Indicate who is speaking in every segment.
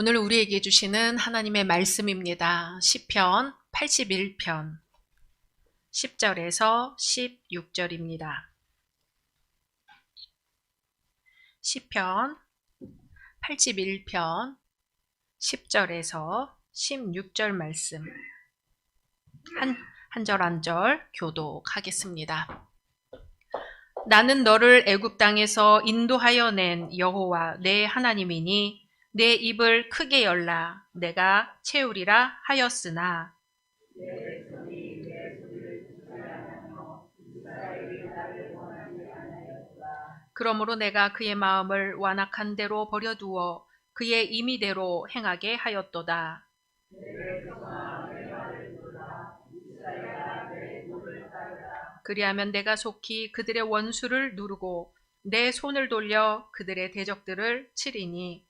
Speaker 1: 오늘 우리에게 주시는 하나님의 말씀입니다. 시편 81편 10절에서 16절입니다. 시편 81편 10절에서 16절 말씀 한 절 한 절 교독하겠습니다. 나는 너를 애굽 땅에서 인도하여 낸 여호와 내 하나님이니 내 입을 크게 열라 내가 채우리라 하였으나 그러므로 내가 그의 마음을 완악한 대로 버려두어 그의 임의대로 행하게 하였도다. 그리하면 내가 속히 그들의 원수를 누르고 내 손을 돌려 그들의 대적들을 치리니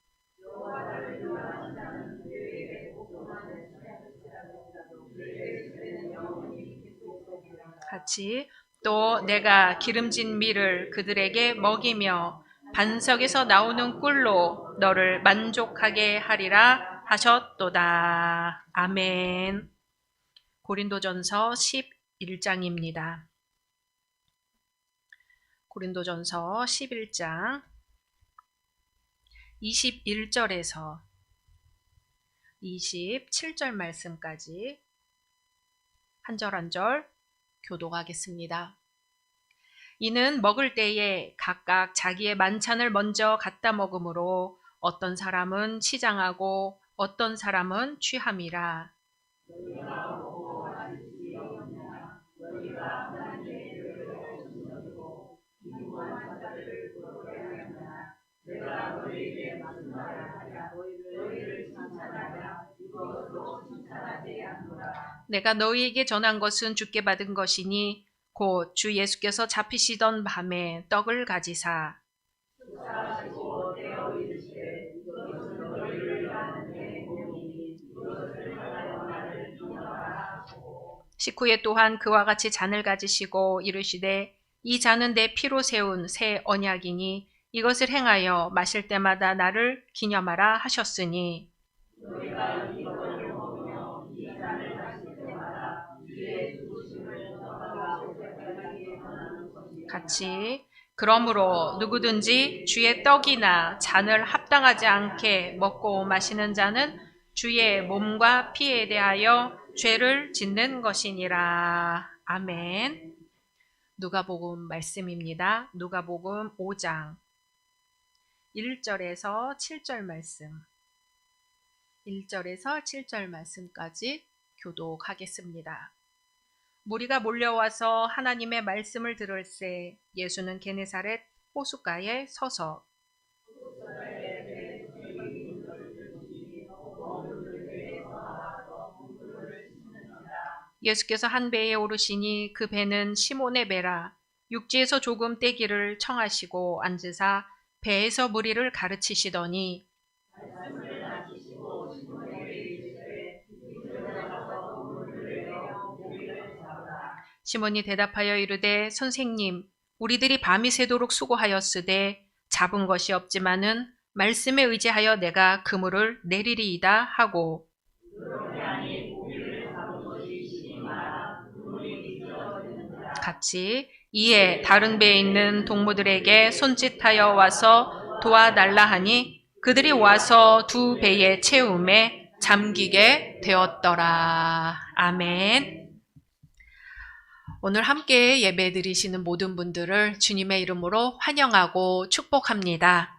Speaker 1: 같이 또 내가 기름진 밀을 그들에게 먹이며 반석에서 나오는 꿀로 너를 만족하게 하리라 하셨도다. 아멘. 고린도전서 11장입니다. 고린도전서 11장 21절에서 27절 말씀까지 한 절 한 절 교독하겠습니다. 이는 먹을 때에 각각 자기의 만찬을 먼저 갖다 먹으므로 어떤 사람은 치장하고 어떤 사람은 취함이라. 내가 너희에게 전한 것은 주께 받은 것이니 곧 주 예수께서 잡히시던 밤에 떡을 가지사 식후에 또한 그와 같이 잔을 가지시고 이르시되 이 잔은 내 피로 세운 새 언약이니 이것을 행하여 마실 때마다 나를 기념하라 하셨으니 같이 그러므로 누구든지 주의 떡이나 잔을 합당하지 않게 먹고 마시는 자는 주의 몸과 피에 대하여 죄를 짓는 것이니라. 아멘. 누가복음 말씀입니다. 누가복음 5장 1절에서 7절 말씀 1절에서 7절 말씀까지 교독하겠습니다. 무리가 몰려와서 하나님의 말씀을 들을새 예수는 게네사렛 호숫가에 서서 예수께서 한 배에 오르시니 그 배는 시몬의 배라 육지에서 조금 떼기를 청하시고 앉으사 배에서 무리를 가르치시더니 시몬이 대답하여 이르되 선생님 우리들이 밤이 새도록 수고하였으되 잡은 것이 없지만은 말씀에 의지하여 내가 그물을 내리리이다 하고 같이 이에 다른 배에 있는 동무들에게 손짓하여 와서 도와달라 하니 그들이 와서 두 배의 채움에 잠기게 되었더라. 아멘. 오늘 함께 예배 드리시는 모든 분들을 주님의 이름으로 환영하고 축복합니다.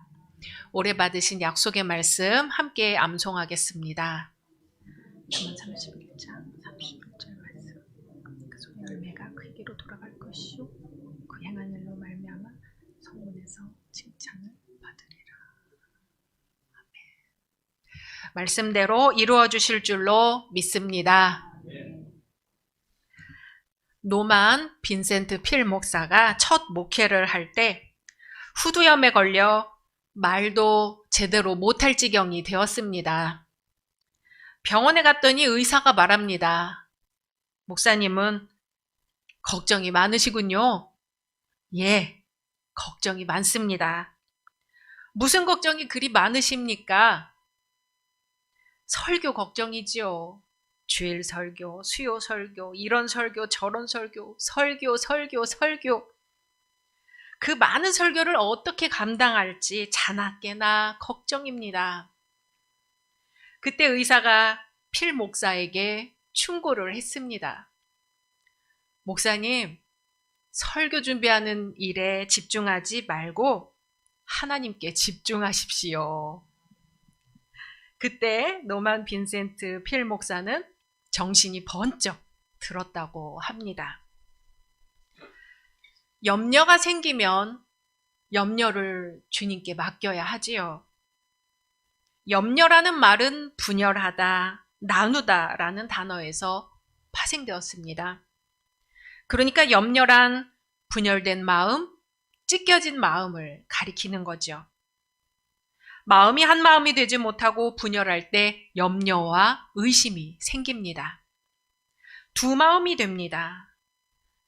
Speaker 1: 올해 받으신 약속의 말씀 함께 암송하겠습니다. 31장 31절 말씀. 그 손의 열매가 크기로 돌아갈 것이요 그 행한 일로 말미암아 성문에서 칭찬을 받으리라. 아멘. 말씀대로 이루어 주실 줄로 믿습니다. 노만 빈센트 필 목사가 첫 목회를 할 때 후두염에 걸려 말도 제대로 못할 지경이 되었습니다. 병원에 갔더니 의사가 말합니다. 목사님은 걱정이 많으시군요. 예, 걱정이 많습니다. 무슨 걱정이 그리 많으십니까? 설교 걱정이지요. 주일 설교, 수요 설교, 이런 설교, 저런 설교, 설교. 그 많은 설교를 어떻게 감당할지 자나깨나 걱정입니다. 그때 의사가 필 목사에게 충고를 했습니다. 목사님, 설교 준비하는 일에 집중하지 말고 하나님께 집중하십시오. 그때 노만 빈센트 필 목사는 정신이 번쩍 들었다고 합니다. 염려가 생기면 염려를 주님께 맡겨야 하지요. 염려라는 말은 분열하다, 나누다라는 단어에서 파생되었습니다. 그러니까 염려란 분열된 마음, 찢겨진 마음을 가리키는 거죠. 마음이 한 마음이 되지 못하고 분열할 때 염려와 의심이 생깁니다. 두 마음이 됩니다.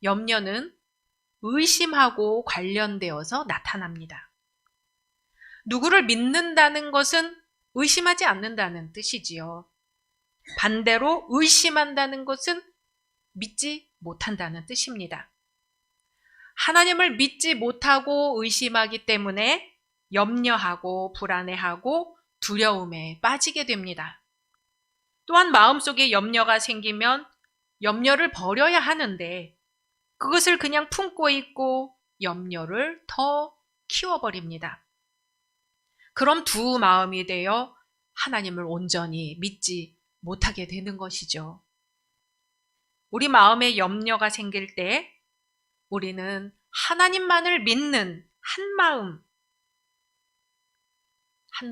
Speaker 1: 염려는 의심하고 관련되어서 나타납니다. 누구를 믿는다는 것은 의심하지 않는다는 뜻이지요. 반대로 의심한다는 것은 믿지 못한다는 뜻입니다. 하나님을 믿지 못하고 의심하기 때문에 염려하고 불안해하고 두려움에 빠지게 됩니다. 또한 마음속에 염려가 생기면 염려를 버려야 하는데 그것을 그냥 품고 있고 염려를 더 키워버립니다. 그럼 두 마음이 되어 하나님을 온전히 믿지 못하게 되는 것이죠. 우리 마음에 염려가 생길 때 우리는 하나님만을 믿는 한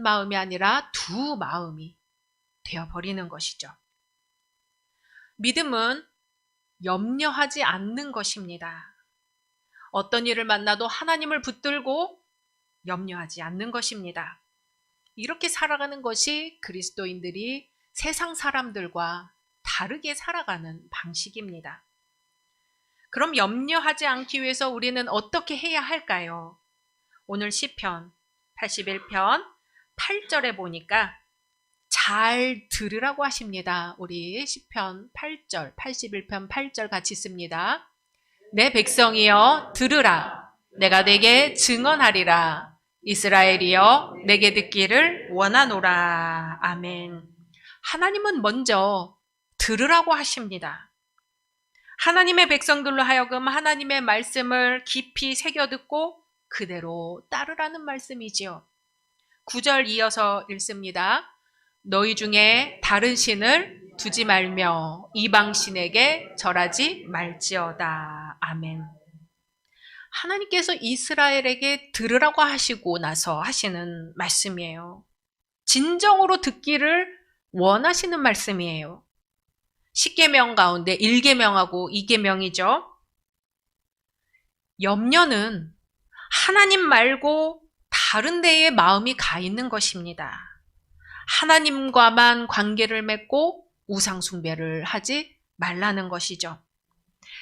Speaker 1: 마음이 아니라 두 마음이 되어버리는 것이죠. 믿음은 염려하지 않는 것입니다. 어떤 일을 만나도 하나님을 붙들고 염려하지 않는 것입니다. 이렇게 살아가는 것이 그리스도인들이 세상 사람들과 다르게 살아가는 방식입니다. 그럼 염려하지 않기 위해서 우리는 어떻게 해야 할까요? 오늘 시편 81편 8절에 보니까 잘 들으라고 하십니다. 우리 시편 8절, 81편 8절 같이 씁니다. 내 백성이여 들으라. 내가 내게 증언하리라. 이스라엘이여 내게 듣기를 원하노라. 아멘. 하나님은 먼저 들으라고 하십니다. 하나님의 백성들로 하여금 하나님의 말씀을 깊이 새겨듣고 그대로 따르라는 말씀이지요. 9절 이어서 읽습니다. 너희 중에 다른 신을 두지 말며 이방 신에게 절하지 말지어다. 아멘. 하나님께서 이스라엘에게 들으라고 하시고 나서 하시는 말씀이에요. 진정으로 듣기를 원하시는 말씀이에요. 10계명 가운데 1계명하고 2계명이죠. 염려는 하나님 말고 다른 데에 마음이 가 있는 것입니다. 하나님과만 관계를 맺고 우상 숭배를 하지 말라는 것이죠.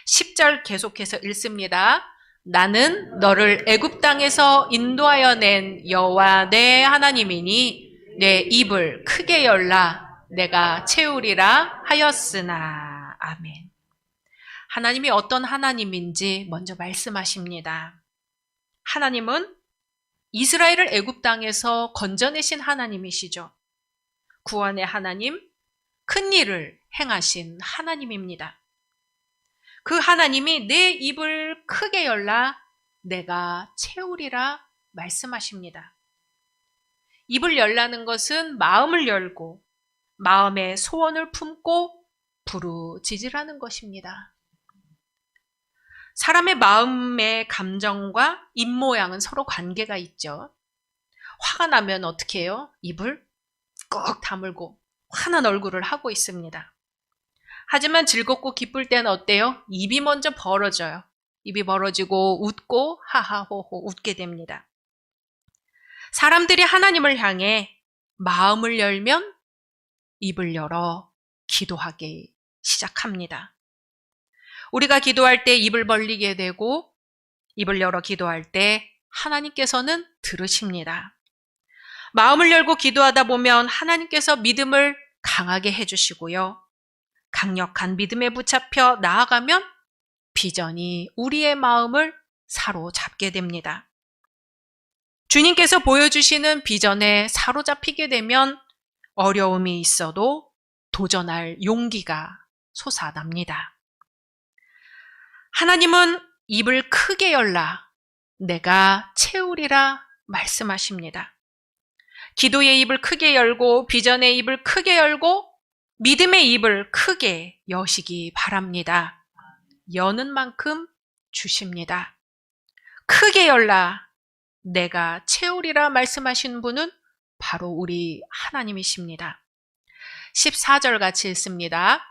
Speaker 1: 10절 계속해서 읽습니다. 나는 너를 애굽 땅에서 인도하여 낸 여호와 내 하나님이니 내 입을 크게 열라 내가 채우리라 하였으나. 아멘. 하나님이 어떤 하나님인지 먼저 말씀하십니다. 하나님은 이스라엘을 애굽 땅에서 건져내신 하나님이시죠. 구원의 하나님, 큰 일을 행하신 하나님입니다. 그 하나님이 내 입을 크게 열라 내가 채우리라 말씀하십니다. 입을 열라는 것은 마음을 열고 마음의 소원을 품고 부르짖으라는 것입니다. 사람의 마음의 감정과 입모양은 서로 관계가 있죠. 화가 나면 어떻게 해요? 입을 꼭 다물고 환한 얼굴을 하고 있습니다. 하지만 즐겁고 기쁠 때는 어때요? 입이 먼저 벌어져요. 입이 벌어지고 웃고 하하호호 웃게 됩니다. 사람들이 하나님을 향해 마음을 열면 입을 열어 기도하기 시작합니다. 우리가 기도할 때 입을 벌리게 되고 입을 열어 기도할 때 하나님께서는 들으십니다. 마음을 열고 기도하다 보면 하나님께서 믿음을 강하게 해주시고요. 강력한 믿음에 붙잡혀 나아가면 비전이 우리의 마음을 사로잡게 됩니다. 주님께서 보여주시는 비전에 사로잡히게 되면 어려움이 있어도 도전할 용기가 솟아납니다. 하나님은 입을 크게 열라 내가 채우리라 말씀하십니다. 기도의 입을 크게 열고 비전의 입을 크게 열고 믿음의 입을 크게 여시기 바랍니다. 여는 만큼 주십니다. 크게 열라 내가 채우리라 말씀하신 분은 바로 우리 하나님이십니다. 14절 같이 읽습니다.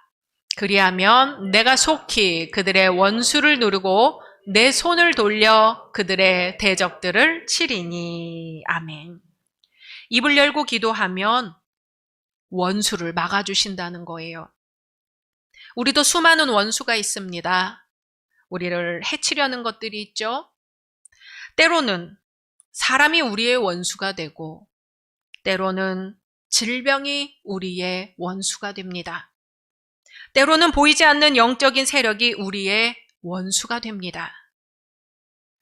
Speaker 1: 그리하면 내가 속히 그들의 원수를 누르고 내 손을 돌려 그들의 대적들을 치리니. 아멘. 입을 열고 기도하면 원수를 막아주신다는 거예요. 우리도 수많은 원수가 있습니다. 우리를 해치려는 것들이 있죠. 때로는 사람이 우리의 원수가 되고 때로는 질병이 우리의 원수가 됩니다. 때로는 보이지 않는 영적인 세력이 우리의 원수가 됩니다.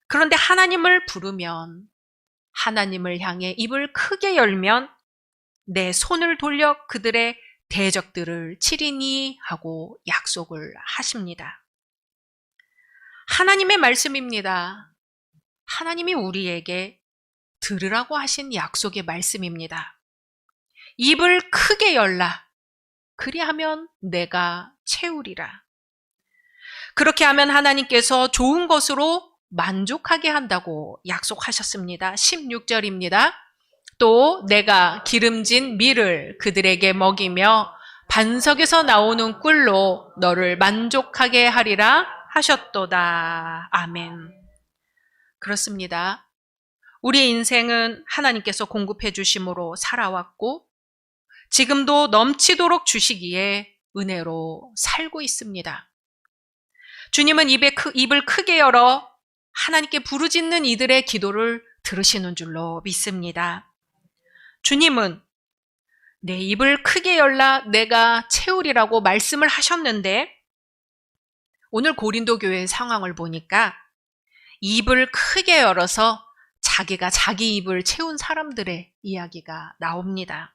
Speaker 1: 그런데 하나님을 부르면 하나님을 향해 입을 크게 열면 내 손을 돌려 그들의 대적들을 치리니 하고 약속을 하십니다. 하나님의 말씀입니다. 하나님이 우리에게 들으라고 하신 약속의 말씀입니다. 입을 크게 열라. 그리하면 내가 채우리라. 그렇게 하면 하나님께서 좋은 것으로 만족하게 한다고 약속하셨습니다. 16절입니다. 또 내가 기름진 밀을 그들에게 먹이며 반석에서 나오는 꿀로 너를 만족하게 하리라 하셨도다. 아멘. 그렇습니다. 우리의 인생은 하나님께서 공급해 주심으로 살아왔고 지금도 넘치도록 주시기에 은혜로 살고 있습니다. 주님은 입을 크게 열어 하나님께 부르짖는 이들의 기도를 들으시는 줄로 믿습니다. 주님은 내 입을 크게 열라 내가 채우리라고 말씀을 하셨는데 오늘 고린도 교회의 상황을 보니까 입을 크게 열어서 자기가 자기 입을 채운 사람들의 이야기가 나옵니다.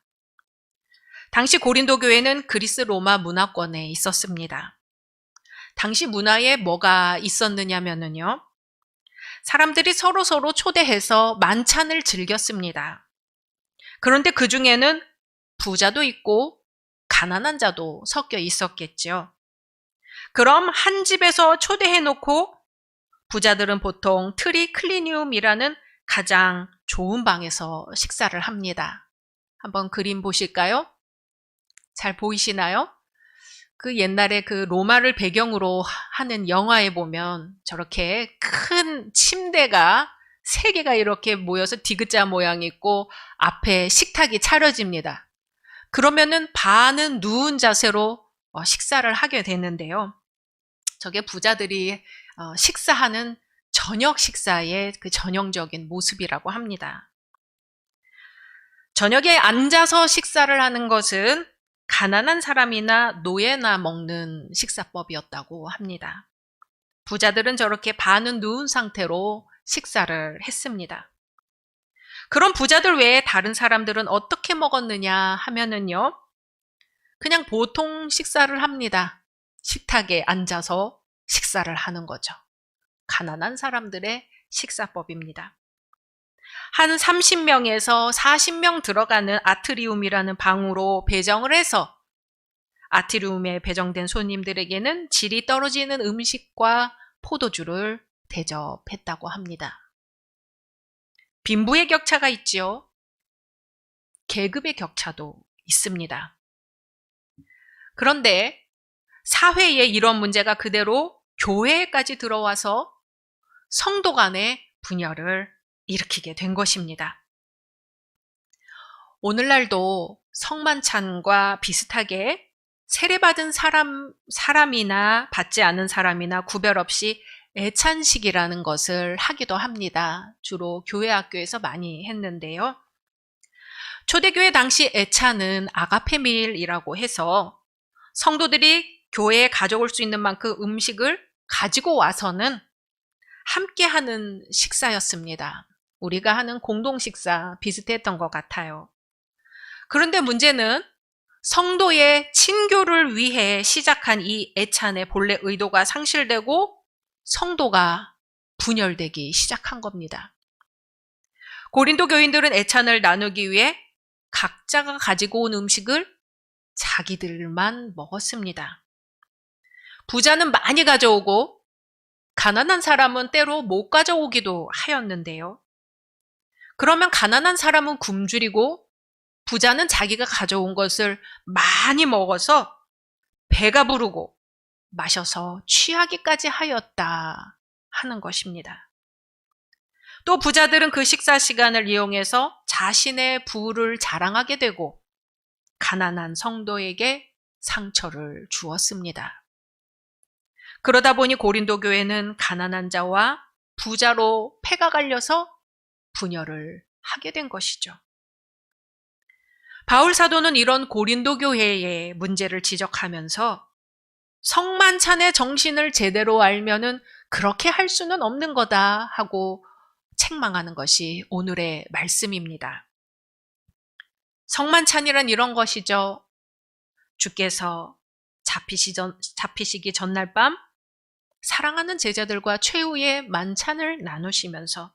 Speaker 1: 당시 고린도 교회는 그리스 로마 문화권에 있었습니다. 당시 문화에 뭐가 있었느냐면요. 사람들이 서로 초대해서 만찬을 즐겼습니다. 그런데 그 중에는 부자도 있고 가난한 자도 섞여 있었겠죠. 그럼 한 집에서 초대해놓고 부자들은 보통 트리클리니움이라는 가장 좋은 방에서 식사를 합니다. 한번 그림 보실까요? 잘 보이시나요? 그 옛날에 그 로마를 배경으로 하는 영화에 보면 저렇게 큰 침대가 3개가 이렇게 모여서 디귿자 모양이 있고 앞에 식탁이 차려집니다. 그러면은 반은 누운 자세로 식사를 하게 되는데요. 저게 부자들이 식사하는 저녁 식사의 그 전형적인 모습이라고 합니다. 저녁에 앉아서 식사를 하는 것은 가난한 사람이나 노예나 먹는 식사법이었다고 합니다. 부자들은 저렇게 반은 누운 상태로 식사를 했습니다. 그럼 부자들 외에 다른 사람들은 어떻게 먹었느냐 하면은요, 그냥 보통 식사를 합니다. 식탁에 앉아서 식사를 하는 거죠. 가난한 사람들의 식사법입니다. 한 30명에서 40명 들어가는 아트리움이라는 방으로 배정을 해서 아트리움에 배정된 손님들에게는 질이 떨어지는 음식과 포도주를 대접했다고 합니다. 빈부의 격차가 있지요. 계급의 격차도 있습니다. 그런데 사회에 이런 문제가 그대로 교회에까지 들어와서 성도 간의 분열을 일으키게 된 것입니다. 오늘날도 성만찬과 비슷하게 세례받은 사람이나 받지 않은 사람이나 구별 없이 애찬식이라는 것을 하기도 합니다. 주로 교회 학교에서 많이 했는데요. 초대교회 당시 애차는 아가페밀이라고 해서 성도들이 교회에 가져올 수 있는 만큼 음식을 가지고 와서는 함께 하는 식사였습니다. 우리가 하는 공동 식사 비슷했던 것 같아요. 그런데 문제는 성도의 친교를 위해 시작한 이 애찬의 본래 의도가 상실되고 성도가 분열되기 시작한 겁니다. 고린도 교인들은 애찬을 나누기 위해 각자가 가지고 온 음식을 자기들만 먹었습니다. 부자는 많이 가져오고 가난한 사람은 때로 못 가져오기도 하였는데요. 그러면 가난한 사람은 굶주리고 부자는 자기가 가져온 것을 많이 먹어서 배가 부르고 마셔서 취하기까지 하였다 하는 것입니다. 또 부자들은 그 식사 시간을 이용해서 자신의 부를 자랑하게 되고 가난한 성도에게 상처를 주었습니다. 그러다 보니 고린도 교회는 가난한 자와 부자로 패가 갈려서 분열을 하게 된 것이죠. 바울 사도는 이런 고린도 교회의 문제를 지적하면서 성만찬의 정신을 제대로 알면은 그렇게 할 수는 없는 거다 하고 책망하는 것이 오늘의 말씀입니다. 성만찬이란 이런 것이죠. 주께서 잡히시기 전날 밤 사랑하는 제자들과 최후의 만찬을 나누시면서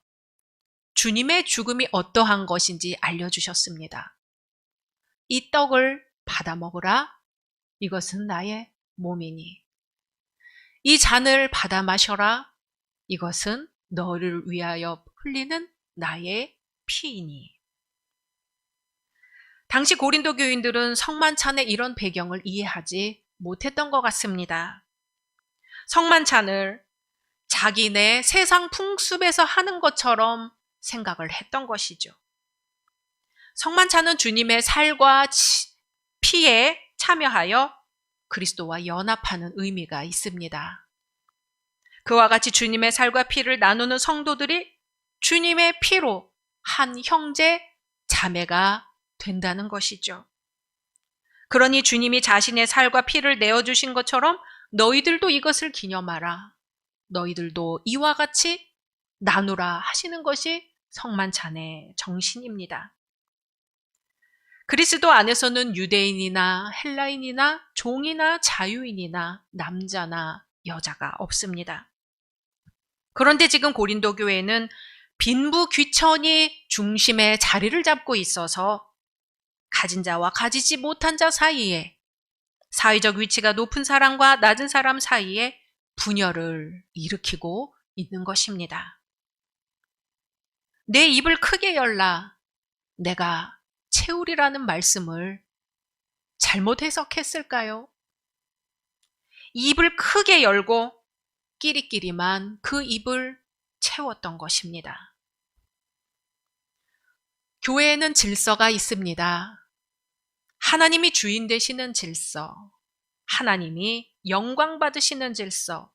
Speaker 1: 주님의 죽음이 어떠한 것인지 알려주셨습니다. 이 떡을 받아 먹으라. 이것은 나의 몸이니. 이 잔을 받아 마셔라. 이것은 너를 위하여 흘리는 나의 피이니. 당시 고린도 교인들은 성만찬의 이런 배경을 이해하지 못했던 것 같습니다. 성만찬을 자기네 세상 풍습에서 하는 것처럼 생각을 했던 것이죠. 성만찬은 주님의 살과 피에 참여하여 그리스도와 연합하는 의미가 있습니다. 그와 같이 주님의 살과 피를 나누는 성도들이 주님의 피로 한 형제, 자매가 된다는 것이죠. 그러니 주님이 자신의 살과 피를 내어주신 것처럼 너희들도 이것을 기념하라. 너희들도 이와 같이 나누라 하시는 것이 성만찬의 정신입니다. 그리스도 안에서는 유대인이나 헬라인이나 종이나 자유인이나 남자나 여자가 없습니다. 그런데 지금 고린도 교회는 빈부 귀천이 중심의 자리를 잡고 있어서 가진 자와 가지지 못한 자 사이에, 사회적 위치가 높은 사람과 낮은 사람 사이에 분열을 일으키고 있는 것입니다. 내 입을 크게 열라 내가 채우리라는 말씀을 잘못 해석했을까요? 입을 크게 열고 끼리끼리만 그 입을 채웠던 것입니다. 교회에는 질서가 있습니다. 하나님이 주인 되시는 질서, 하나님이 영광 받으시는 질서,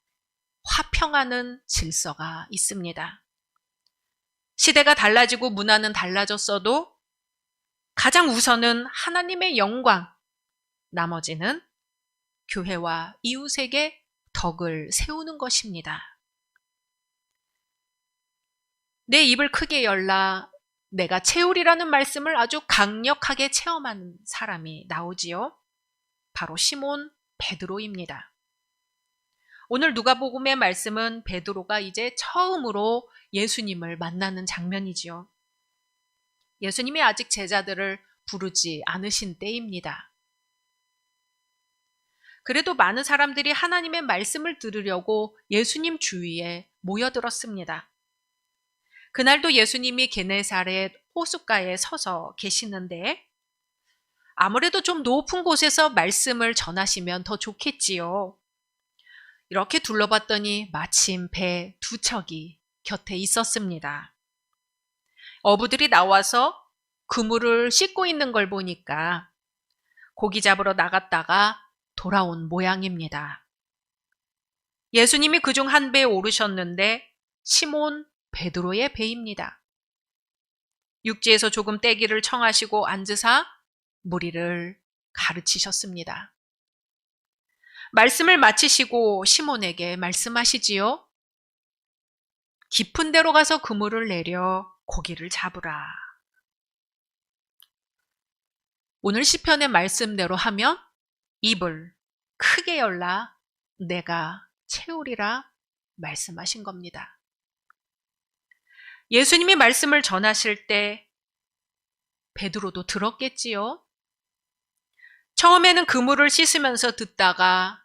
Speaker 1: 화평하는 질서가 있습니다. 시대가 달라지고 문화는 달라졌어도 가장 우선은 하나님의 영광, 나머지는 교회와 이웃에게 덕을 세우는 것입니다. 내 입을 크게 열라 내가 채우리라는 말씀을 아주 강력하게 체험한 사람이 나오지요. 바로 시몬 베드로입니다. 오늘 누가복음의 말씀은 베드로가 이제 처음으로 예수님을 만나는 장면이지요. 예수님이 아직 제자들을 부르지 않으신 때입니다. 그래도 많은 사람들이 하나님의 말씀을 들으려고 예수님 주위에 모여들었습니다. 그날도 예수님이 게네사렛 호숫가에 서서 계시는데 아무래도 좀 높은 곳에서 말씀을 전하시면 더 좋겠지요. 이렇게 둘러봤더니 마침 배 두 척이 곁에 있었습니다. 어부들이 나와서 그물을 씻고 있는 걸 보니까 고기 잡으러 나갔다가 돌아온 모양입니다. 예수님이 그중 한 배에 오르셨는데 시몬 베드로의 배입니다. 육지에서 조금 떼기를 청하시고 앉으사 무리를 가르치셨습니다. 말씀을 마치시고 시몬에게 말씀하시지요. 깊은 데로 가서 그물을 내려 고기를 잡으라. 오늘 시편의 말씀대로 하면 입을 크게 열라 내가 채우리라 말씀하신 겁니다. 예수님이 말씀을 전하실 때 베드로도 들었겠지요. 처음에는 그물을 씻으면서 듣다가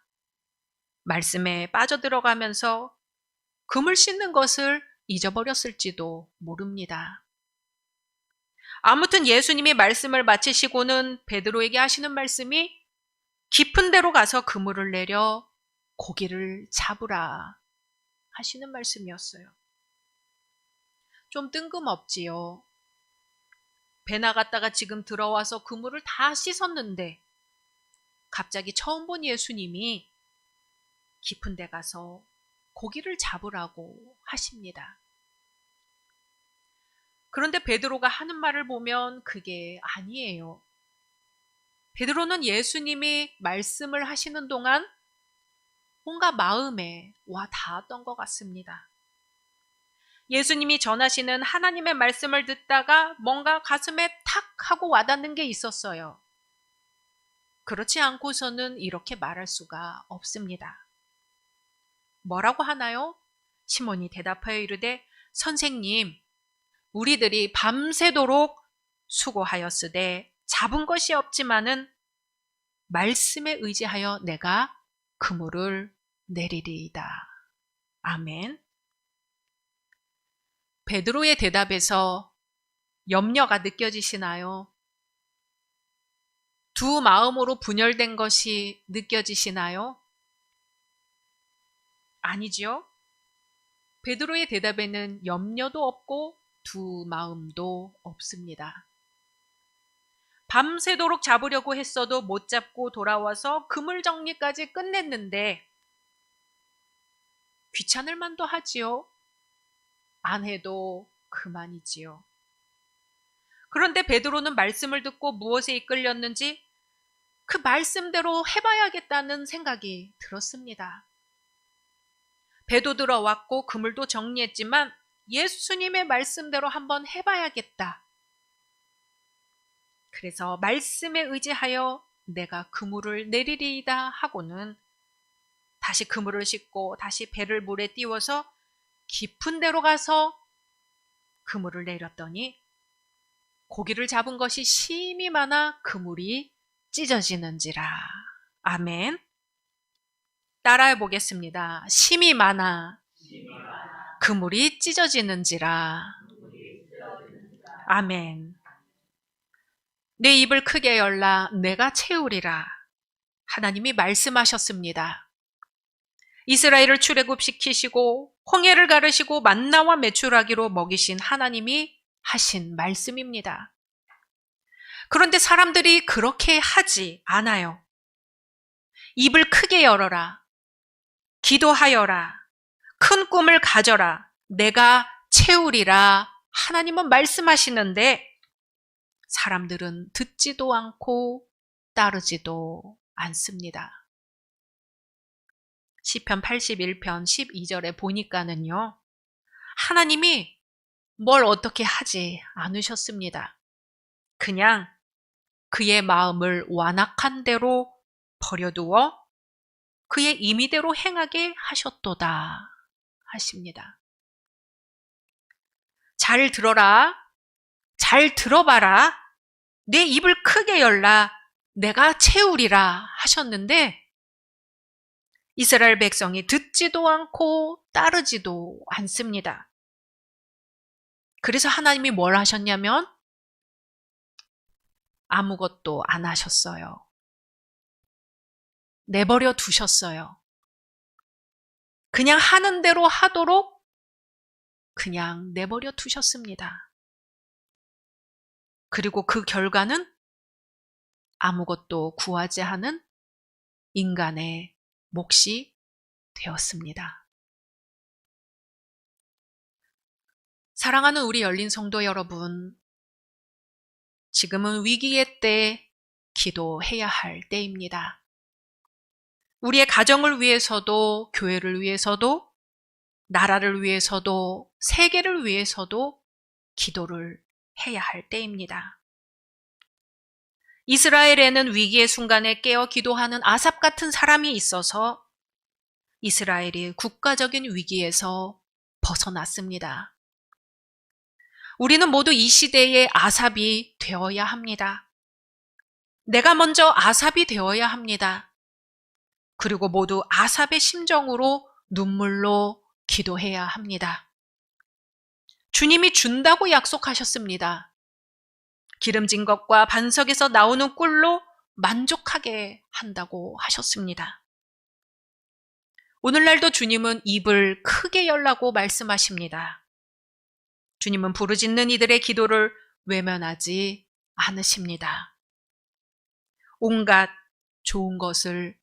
Speaker 1: 말씀에 빠져들어가면서 그물 씻는 것을 잊어버렸을지도 모릅니다. 아무튼 예수님이 말씀을 마치시고는 베드로에게 하시는 말씀이 깊은 데로 가서 그물을 내려 고기를 잡으라 하시는 말씀이었어요. 좀 뜬금없지요. 배 나갔다가 지금 들어와서 그물을 다 씻었는데 갑자기 처음 본 예수님이 깊은 데 가서 고기를 잡으라고 하십니다. 그런데 베드로가 하는 말을 보면 그게 아니에요. 베드로는 예수님이 말씀을 하시는 동안 뭔가 마음에 와 닿았던 것 같습니다. 예수님이 전하시는 하나님의 말씀을 듣다가 뭔가 가슴에 탁 하고 와닿는 게 있었어요. 그렇지 않고서는 이렇게 말할 수가 없습니다. 뭐라고 하나요? 시몬이 대답하여 이르되 선생님, 우리들이 밤새도록 수고하였으되 잡은 것이 없지만은 말씀에 의지하여 내가 그물을 내리리이다. 아멘. 베드로의 대답에서 염려가 느껴지시나요? 두 마음으로 분열된 것이 느껴지시나요? 아니지요. 베드로의 대답에는 염려도 없고 두 마음도 없습니다. 밤새도록 잡으려고 했어도 못 잡고 돌아와서 그물 정리까지 끝냈는데 귀찮을 만도 하지요. 안 해도 그만이지요. 그런데 베드로는 말씀을 듣고 무엇에 이끌렸는지 그 말씀대로 해봐야겠다는 생각이 들었습니다. 배도 들어왔고 그물도 정리했지만 예수님의 말씀대로 한번 해봐야겠다. 그래서 말씀에 의지하여 내가 그물을 내리리이다 하고는 다시 그물을 싣고 다시 배를 물에 띄워서 깊은 데로 가서 그물을 내렸더니 고기를 잡은 것이 심이 많아 그물이 찢어지는지라. 아멘. 따라해 보겠습니다. 심이 많아 그물이 찢어지는지라. 아멘. 내 입을 크게 열라 내가 채우리라. 하나님이 말씀하셨습니다. 이스라엘을 출애굽시키시고 홍해를 가르시고 만나와 메추라기로 먹이신 하나님이 하신 말씀입니다. 그런데 사람들이 그렇게 하지 않아요. 입을 크게 열어라. 기도하여라. 큰 꿈을 가져라. 내가 채우리라. 하나님은 말씀하시는데 사람들은 듣지도 않고 따르지도 않습니다. 시편 81편 12절에 보니까는요. 하나님이 뭘 어떻게 하지 않으셨습니다. 그냥 그의 마음을 완악한 대로 버려두어 그의 임의대로 행하게 하셨도다 하십니다. 잘 들어라. 잘 들어봐라. 내 입을 크게 열라. 내가 채우리라 하셨는데 이스라엘 백성이 듣지도 않고 따르지도 않습니다. 그래서 하나님이 뭘 하셨냐면 아무것도 안 하셨어요. 내버려 두셨어요. 그냥 하는 대로 하도록 그냥 내버려 두셨습니다. 그리고 그 결과는 아무것도 구하지 않은 인간의 몫이 되었습니다. 사랑하는 우리 열린 성도 여러분, 지금은 위기의 때 기도해야 할 때입니다. 우리의 가정을 위해서도, 교회를 위해서도, 나라를 위해서도, 세계를 위해서도 기도를 해야 할 때입니다. 이스라엘에는 위기의 순간에 깨어 기도하는 아삽 같은 사람이 있어서 이스라엘이 국가적인 위기에서 벗어났습니다. 우리는 모두 이 시대의 아삽이 되어야 합니다. 내가 먼저 아삽이 되어야 합니다. 그리고 모두 아삽의 심정으로 눈물로 기도해야 합니다. 주님이 준다고 약속하셨습니다. 기름진 것과 반석에서 나오는 꿀로 만족하게 한다고 하셨습니다. 오늘날도 주님은 입을 크게 열라고 말씀하십니다. 주님은 부르짖는 이들의 기도를 외면하지 않으십니다. 온갖 좋은 것을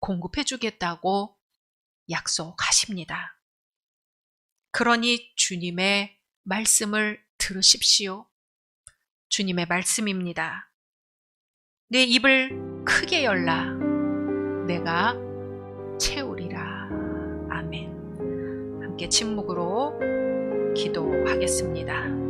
Speaker 1: 공급해 주겠다고 약속하십니다. 그러니 주님의 말씀을 들으십시오. 주님의 말씀입니다. 내 입을 크게 열라. 내가 채우리라. 아멘. 함께 침묵으로 기도하겠습니다.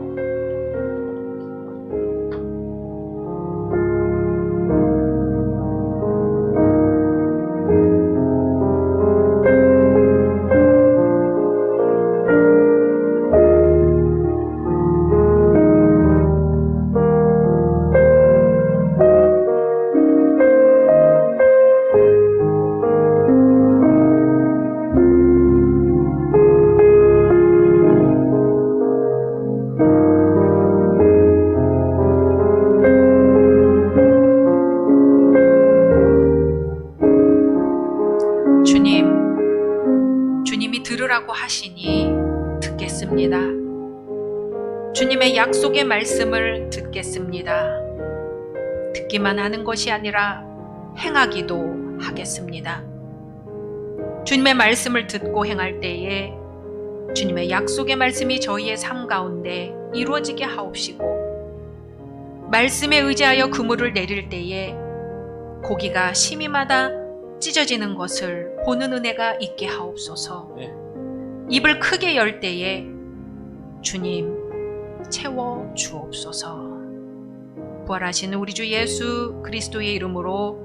Speaker 1: 주님이 들으라고 하시니 듣겠습니다. 주님의 약속의 말씀을 듣겠습니다. 듣기만 하는 것이 아니라 행하기도 하겠습니다. 주님의 말씀을 듣고 행할 때에 주님의 약속의 말씀이 저희의 삶 가운데 이루어지게 하옵시고, 말씀에 의지하여 그물을 내릴 때에 고기가 심이마다 찢어지는 것을 보는 은혜가 있게 하옵소서. 입을 크게 열 때에 주님 채워 주옵소서. 부활하신 우리 주 예수 그리스도의 이름으로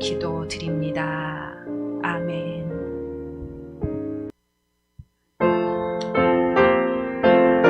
Speaker 1: 기도드립니다. 아멘.